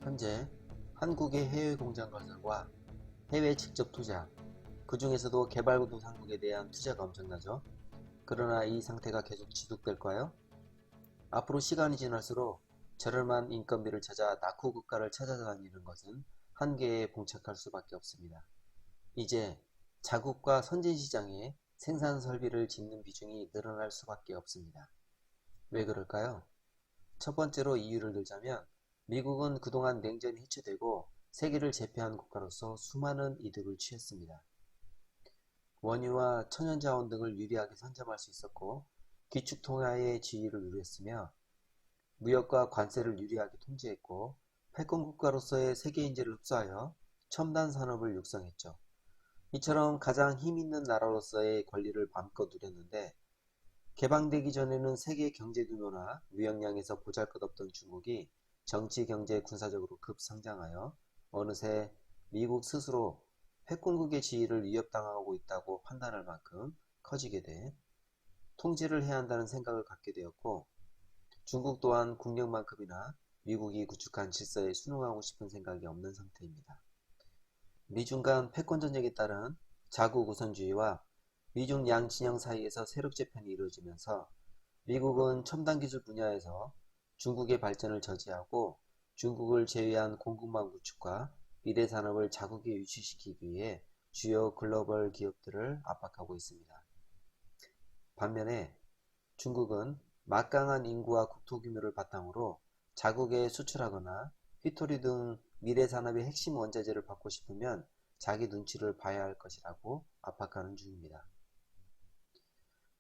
현재 한국의 해외 공장 건설과 해외 직접 투자, 그 중에서도 개발도상국에 대한 투자가 엄청나죠. 그러나 이 상태가 계속 지속될까요? 앞으로 시간이 지날수록 저렴한 인건비를 찾아 낙후 국가를 찾아다니는 것은 한계에 봉착할 수밖에 없습니다. 이제 자국과 선진 시장에 생산 설비를 짓는 비중이 늘어날 수밖에 없습니다. 왜 그럴까요? 첫 번째로 이유를 들자면 미국은 그동안 냉전이 해체되고 세계를 제패한 국가로서 수많은 이득을 취했습니다. 원유와 천연자원 등을 유리하게 선점할 수 있었고 기축통화의 지위를 누렸으며 무역과 관세를 유리하게 통제했고 패권 국가로서의 세계 인재를 흡수하여 첨단 산업을 육성했죠. 이처럼 가장 힘있는 나라로서의 권리를 마음껏 누렸는데 개방되기 전에는 세계 경제 규모나 무역량에서 보잘것없던 중국이 정치, 경제, 군사적으로 급성장하여 어느새 미국 스스로 패권국의 지위를 위협당하고 있다고 판단할 만큼 커지게 돼 통제를 해야 한다는 생각을 갖게 되었고 중국 또한 국력만큼이나 미국이 구축한 질서에 순응하고 싶은 생각이 없는 상태입니다. 미중 간 패권전쟁에 따른 자국 우선주의와 미중 양진영 사이에서 세력 재편이 이루어지면서 미국은 첨단 기술 분야에서 중국의 발전을 저지하고 중국을 제외한 공급망 구축과 미래 산업을 자국에 유치시키기 위해 주요 글로벌 기업들을 압박하고 있습니다. 반면에 중국은 막강한 인구와 국토 규모를 바탕으로 자국에 수출하거나 휘토리 등 미래 산업의 핵심 원자재를 받고 싶으면 자기 눈치를 봐야 할 것이라고 압박하는 중입니다.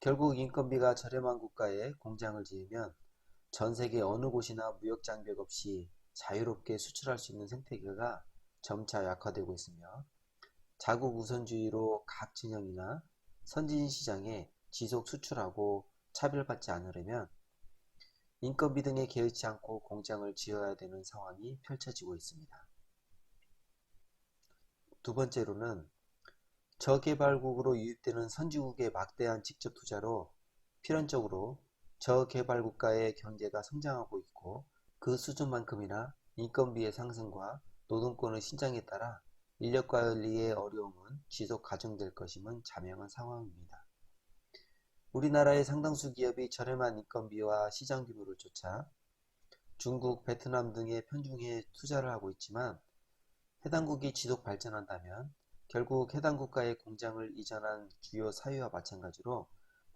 결국 인건비가 저렴한 국가에 공장을 지으면 전 세계 어느 곳이나 무역 장벽 없이 자유롭게 수출할 수 있는 생태계가 점차 약화되고 있으며 자국 우선주의로 각 진영이나 선진 시장에 지속 수출하고 차별받지 않으려면 인건비 등에 개의치 않고 공장을 지어야 되는 상황이 펼쳐지고 있습니다. 두 번째로는 저개발국으로 유입되는 선진국의 막대한 직접 투자로 필연적으로 저개발국가의 경제가 성장하고 있고 그 수준만큼이나 인건비의 상승과 노동권의 신장에 따라 인력관리의 어려움은 지속 가중될 것임은 자명한 상황입니다. 우리나라의 상당수 기업이 저렴한 인건비와 시장 규모를 쫓아 중국, 베트남 등에 편중해 투자를 하고 있지만 해당국이 지속 발전한다면 결국 해당 국가의 공장을 이전한 주요 사유와 마찬가지로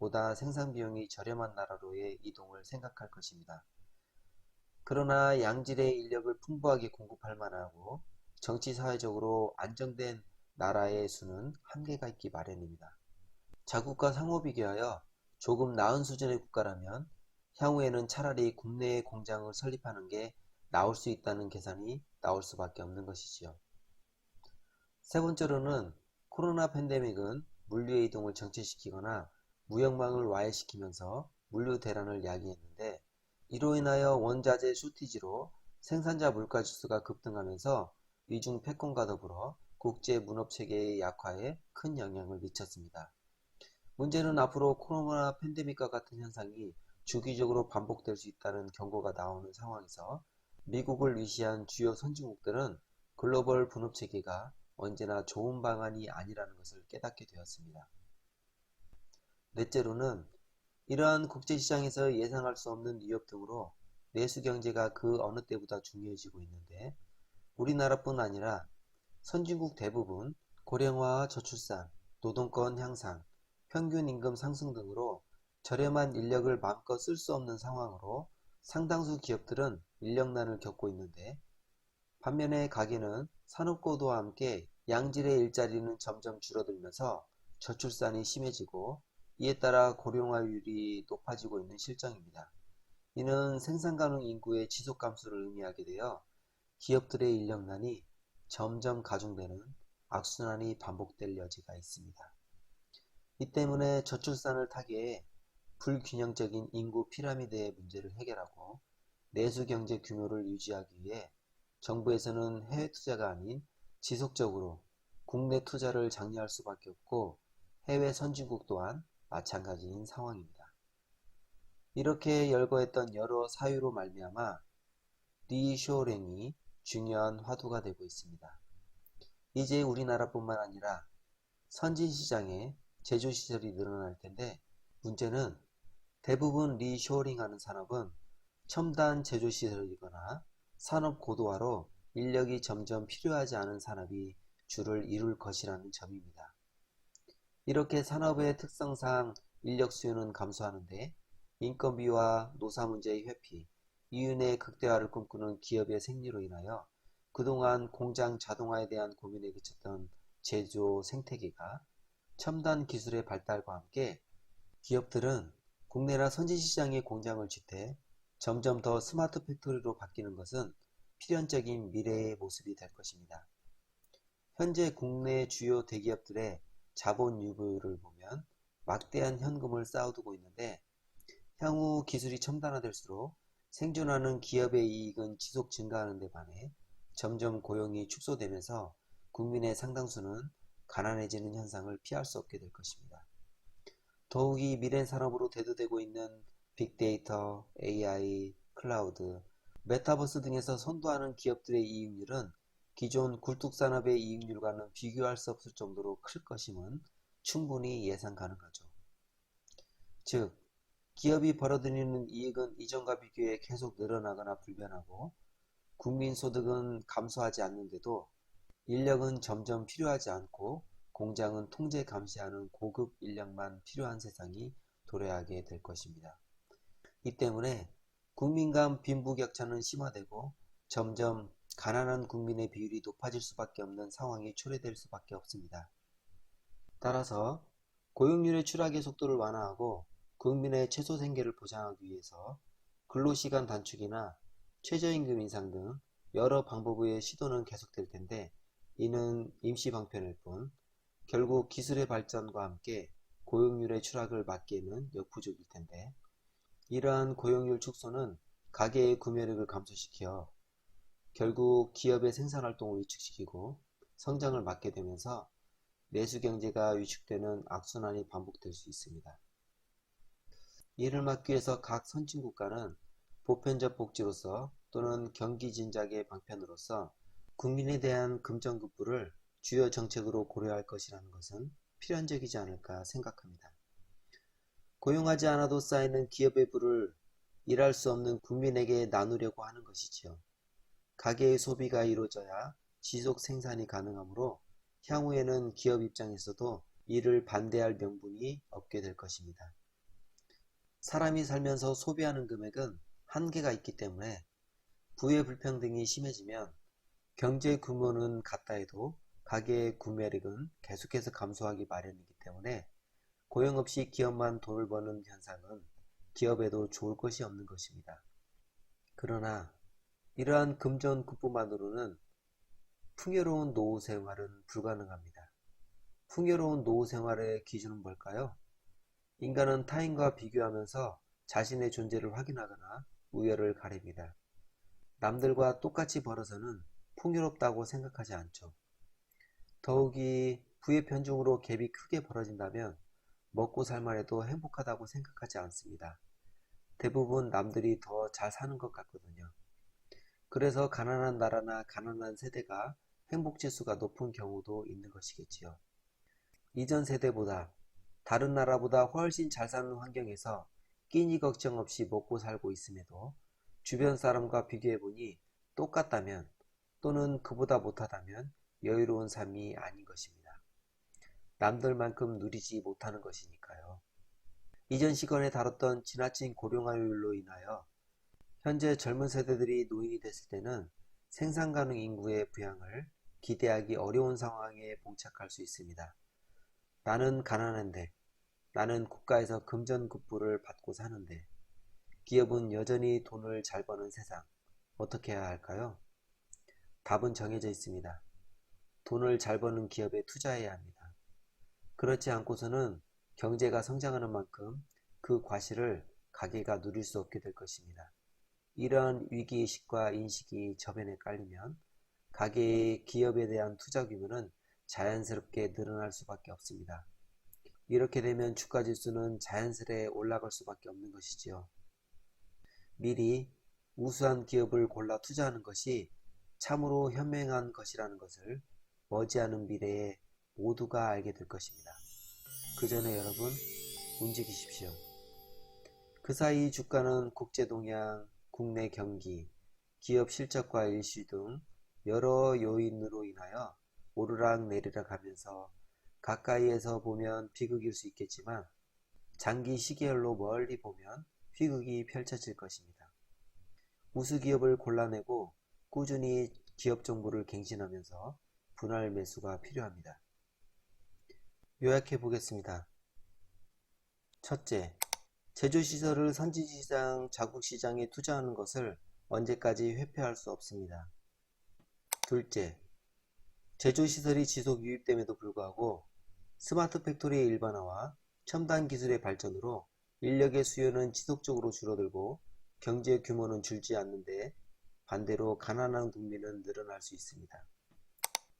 보다 생산 비용이 저렴한 나라로의 이동을 생각할 것입니다. 그러나 양질의 인력을 풍부하게 공급할 만하고 정치 사회적으로 안정된 나라의 수는 한계가 있기 마련입니다. 자국과 상호 비교하여 조금 나은 수준의 국가라면 향후에는 차라리 국내에 공장을 설립하는 게 나을 수 있다는 계산이 나올 수밖에 없는 것이지요. 세 번째로는 코로나 팬데믹은 물류의 이동을 정체시키거나 무역망을 와해시키면서 물류 대란을 야기했는데 이로 인하여 원자재 쇼티지로 생산자 물가 지수가 급등하면서 미중 패권과 더불어 국제 문업 체계의 약화에 큰 영향을 미쳤습니다. 문제는 앞으로 코로나 팬데믹과 같은 현상이 주기적으로 반복될 수 있다는 경고가 나오는 상황에서 미국을 위시한 주요 선진국들은 글로벌 분업 체계가 언제나 좋은 방안이 아니라는 것을 깨닫게 되었습니다. 넷째로는 이러한 국제시장에서 예상할 수 없는 위협 등으로 내수경제가 그 어느 때보다 중요해지고 있는데 우리나라뿐 아니라 선진국 대부분 고령화와 저출산, 노동권 향상, 평균 임금 상승 등으로 저렴한 인력을 마음껏 쓸 수 없는 상황으로 상당수 기업들은 인력난을 겪고 있는데 반면에 가게는 산업고도와 함께 양질의 일자리는 점점 줄어들면서 저출산이 심해지고 이에 따라 고령화율이 높아지고 있는 실정입니다. 이는 생산 가능 인구의 지속 감소를 의미하게 되어 기업들의 인력난이 점점 가중되는 악순환이 반복될 여지가 있습니다. 이 때문에 저출산을 타개해 불균형적인 인구 피라미드의 문제를 해결하고 내수 경제 규모를 유지하기 위해 정부에서는 해외 투자가 아닌 지속적으로 국내 투자를 장려할 수밖에 없고 해외 선진국 또한 마찬가지인 상황입니다. 이렇게 열거했던 여러 사유로 말미암아 리쇼링이 중요한 화두가 되고 있습니다. 이제 우리나라뿐만 아니라 선진시장에 제조시설이 늘어날 텐데, 문제는 대부분 리쇼링하는 산업은 첨단 제조시설이거나 산업 고도화로 인력이 점점 필요하지 않은 산업이 주를 이룰 것이라는 점입니다. 이렇게 산업의 특성상 인력 수요는 감소하는데, 인건비와 노사 문제의 회피, 이윤의 극대화를 꿈꾸는 기업의 생리로 인하여 그동안 공장 자동화에 대한 고민에 그쳤던 제조 생태계가 첨단 기술의 발달과 함께 기업들은 국내나 선진시장의 공장을 짓되 점점 더 스마트 팩토리로 바뀌는 것은 필연적인 미래의 모습이 될 것입니다. 현재 국내 주요 대기업들의 자본 유보율을 보면 막대한 현금을 쌓아두고 있는데, 향후 기술이 첨단화될수록 생존하는 기업의 이익은 지속 증가하는 데 반해 점점 고용이 축소되면서 국민의 상당수는 가난해지는 현상을 피할 수 없게 될 것입니다. 더욱이 미래 산업으로 대두되고 있는 빅데이터, AI, 클라우드, 메타버스 등에서 선도하는 기업들의 이익률은 기존 굴뚝산업의 이익률과는 비교할 수 없을 정도로 클 것임은 충분히 예상 가능하죠. 즉, 기업이 벌어들이는 이익은 이전과 비교해 계속 늘어나거나 불변하고, 국민 소득은 감소하지 않는데도 인력은 점점 필요하지 않고 공장은 통제 감시하는 고급 인력만 필요한 세상이 도래하게 될 것입니다. 이 때문에 국민 간 빈부격차는 심화되고 점점 가난한 국민의 비율이 높아질 수밖에 없는 상황이 초래될 수밖에 없습니다. 따라서 고용률의 추락의 속도를 완화하고 국민의 최소 생계를 보장하기 위해서 근로시간 단축이나 최저임금 인상 등 여러 방법의 시도는 계속될 텐데, 이는 임시 방편일 뿐 결국 기술의 발전과 함께 고용률의 추락을 막기에는 역부족일 텐데, 이러한 고용률 축소는 가계의 구매력을 감소시켜 결국 기업의 생산활동을 위축시키고 성장을 막게 되면서 내수경제가 위축되는 악순환이 반복될 수 있습니다. 이를 막기 위해서 각 선진국가는 보편적 복지로서 또는 경기 진작의 방편으로서 국민에 대한 금전급부를 주요 정책으로 고려할 것이라는 것은 필연적이지 않을까 생각합니다. 고용하지 않아도 쌓이는 기업의 부를 일할 수 없는 국민에게 나누려고 하는 것이지요. 가계의 소비가 이루어져야 지속 생산이 가능하므로 향후에는 기업 입장에서도 이를 반대할 명분이 없게 될 것입니다. 사람이 살면서 소비하는 금액은 한계가 있기 때문에 부의 불평등이 심해지면 경제 규모는 같다 해도 가계의 구매력은 계속해서 감소하기 마련이기 때문에 고용 없이 기업만 돈을 버는 현상은 기업에도 좋을 것이 없는 것입니다. 그러나 이러한 금전급부만으로는 풍요로운 노후 생활은 불가능합니다. 풍요로운 노후 생활의 기준은 뭘까요? 인간은 타인과 비교하면서 자신의 존재를 확인하거나 우열을 가립니다. 남들과 똑같이 벌어서는 풍요롭다고 생각하지 않죠. 더욱이 부의 편중으로 갭이 크게 벌어진다면 먹고 살만 해도 행복하다고 생각하지 않습니다. 대부분 남들이 더 잘 사는 것 같거든요. 그래서 가난한 나라나 가난한 세대가 행복지수가 높은 경우도 있는 것이겠지요. 이전 세대보다 다른 나라보다 훨씬 잘 사는 환경에서 끼니 걱정 없이 먹고 살고 있음에도 주변 사람과 비교해보니 똑같다면 또는 그보다 못하다면 여유로운 삶이 아닌 것입니다. 남들만큼 누리지 못하는 것이니까요. 이전 시간에 다뤘던 지나친 고령화율로 인하여 현재 젊은 세대들이 노인이 됐을 때는 생산 가능 인구의 부양을 기대하기 어려운 상황에 봉착할 수 있습니다. 나는 가난한데, 나는 국가에서 금전급부를 받고 사는데, 기업은 여전히 돈을 잘 버는 세상, 어떻게 해야 할까요? 답은 정해져 있습니다. 돈을 잘 버는 기업에 투자해야 합니다. 그렇지 않고서는 경제가 성장하는 만큼 그 과실을 가게가 누릴 수 없게 될 것입니다. 이러한 위기의식과 인식이 저변에 깔리면 가계의 기업에 대한 투자 규모는 자연스럽게 늘어날 수밖에 없습니다. 이렇게 되면 주가지수는 자연스레 올라갈 수밖에 없는 것이지요. 미리 우수한 기업을 골라 투자하는 것이 참으로 현명한 것이라는 것을 머지않은 미래에 모두가 알게 될 것입니다. 그 전에 여러분 움직이십시오. 그 사이 주가는 국제 동향, 국내 경기, 기업 실적과 일시 등 여러 요인으로 인하여 오르락 내리락 하면서 가까이에서 보면 비극일 수 있겠지만 장기 시계열로 멀리 보면 희극이 펼쳐질 것입니다. 우수기업을 골라내고 꾸준히 기업 정보를 갱신하면서 분할 매수가 필요합니다. 요약해 보겠습니다. 첫째, 제조시설을 선진시장, 자국시장에 투자하는 것을 언제까지 회피할 수 없습니다. 둘째, 제조시설이 지속 유입됨에도 불구하고 스마트 팩토리의 일반화와 첨단 기술의 발전으로 인력의 수요는 지속적으로 줄어들고 경제 규모는 줄지 않는데 반대로 가난한 국민은 늘어날 수 있습니다.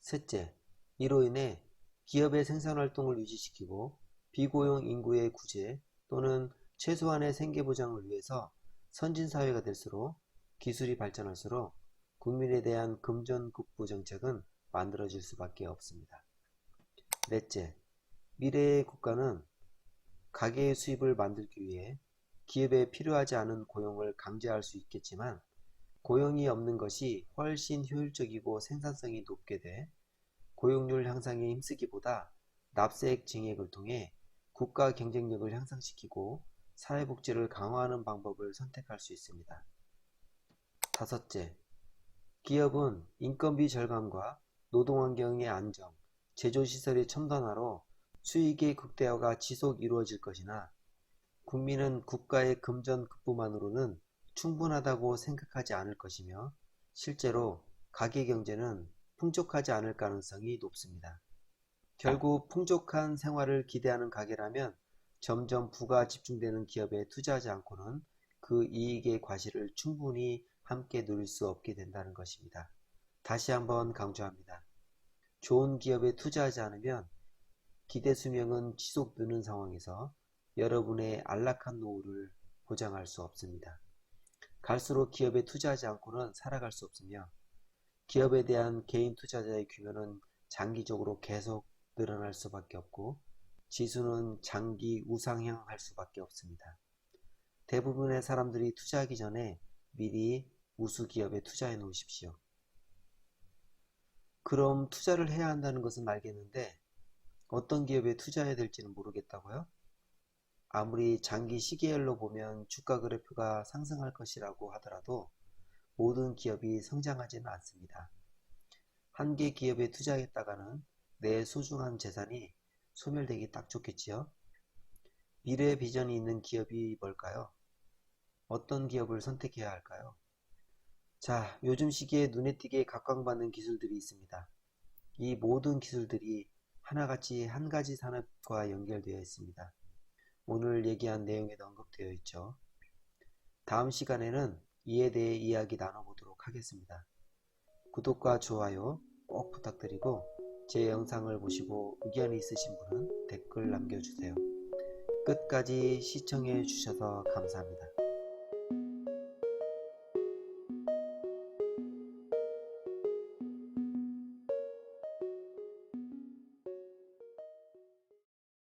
셋째, 이로 인해 기업의 생산활동을 유지시키고 비고용 인구의 구제 또는 최소한의 생계보장을 위해서 선진사회가 될수록 기술이 발전할수록 국민에 대한 금전국부 정책은 만들어질 수밖에 없습니다. 넷째, 미래의 국가는 가계의 수입을 만들기 위해 기업에 필요하지 않은 고용을 강제할 수 있겠지만 고용이 없는 것이 훨씬 효율적이고 생산성이 높게 돼 고용률 향상에 힘쓰기보다 납세액 증액을 통해 국가 경쟁력을 향상시키고 사회복지를 강화하는 방법을 선택할 수 있습니다. 다섯째, 기업은 인건비 절감과 노동환경의 안정, 제조시설의 첨단화로 수익의 극대화가 지속 이루어질 것이나 국민은 국가의 금전극부만으로는 충분하다고 생각하지 않을 것이며 실제로 가계경제는 풍족하지 않을 가능성이 높습니다. 결국 풍족한 생활을 기대하는 가계라면 점점 부가 집중되는 기업에 투자하지 않고는 그 이익의 과실을 충분히 함께 누릴 수 없게 된다는 것입니다. 다시 한번 강조합니다. 좋은 기업에 투자하지 않으면 기대 수명은 지속 느는 상황에서 여러분의 안락한 노후를 보장할 수 없습니다. 갈수록 기업에 투자하지 않고는 살아갈 수 없으며 기업에 대한 개인 투자자의 규모는 장기적으로 계속 늘어날 수밖에 없고 지수는 장기 우상향할 수밖에 없습니다. 대부분의 사람들이 투자하기 전에 미리 우수기업에 투자해 놓으십시오. 그럼 투자를 해야 한다는 것은 알겠는데 어떤 기업에 투자해야 될지는 모르겠다고요? 아무리 장기 시계열로 보면 주가 그래프가 상승할 것이라고 하더라도 모든 기업이 성장하지는 않습니다. 한 개 기업에 투자했다가는 내 소중한 재산이 소멸되기 딱 좋겠지요? 미래 비전이 있는 기업이 뭘까요? 어떤 기업을 선택해야 할까요? 자, 요즘 시기에 눈에 띄게 각광받는 기술들이 있습니다. 이 모든 기술들이 하나같이 한 가지 산업과 연결되어 있습니다. 오늘 얘기한 내용에도 언급되어 있죠. 다음 시간에는 이에 대해 이야기 나눠보도록 하겠습니다. 구독과 좋아요 꼭 부탁드리고 제 영상을 보시고 의견이 있으신 분은 댓글 남겨주세요. 끝까지 시청해 주셔서 감사합니다.